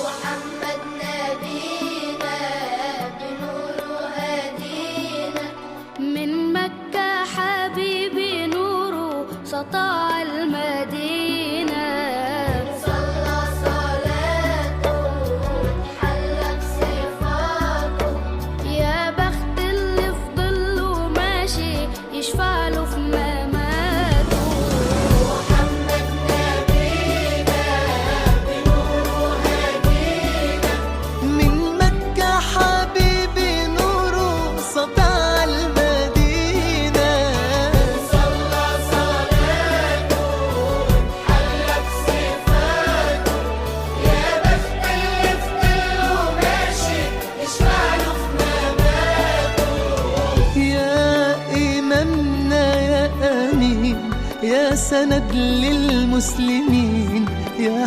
محمد نبينا بنوره هدينا، من مكة حبيبي نوره سطع المدينة. صلى صلاته اتحلى بصفاته، يا بخت اللي في ظله ماشي يشفع له في مماته. محمد نبينا بنوره هدينا، من مكة حبيبي نوره سطع المدينة. صلى صلاته اتحلى بصفاته، يا بخت اللي في ظله ماشي يشفع له في مماته. يا إمامنا يا أمين، يا سند للمسلمين، يا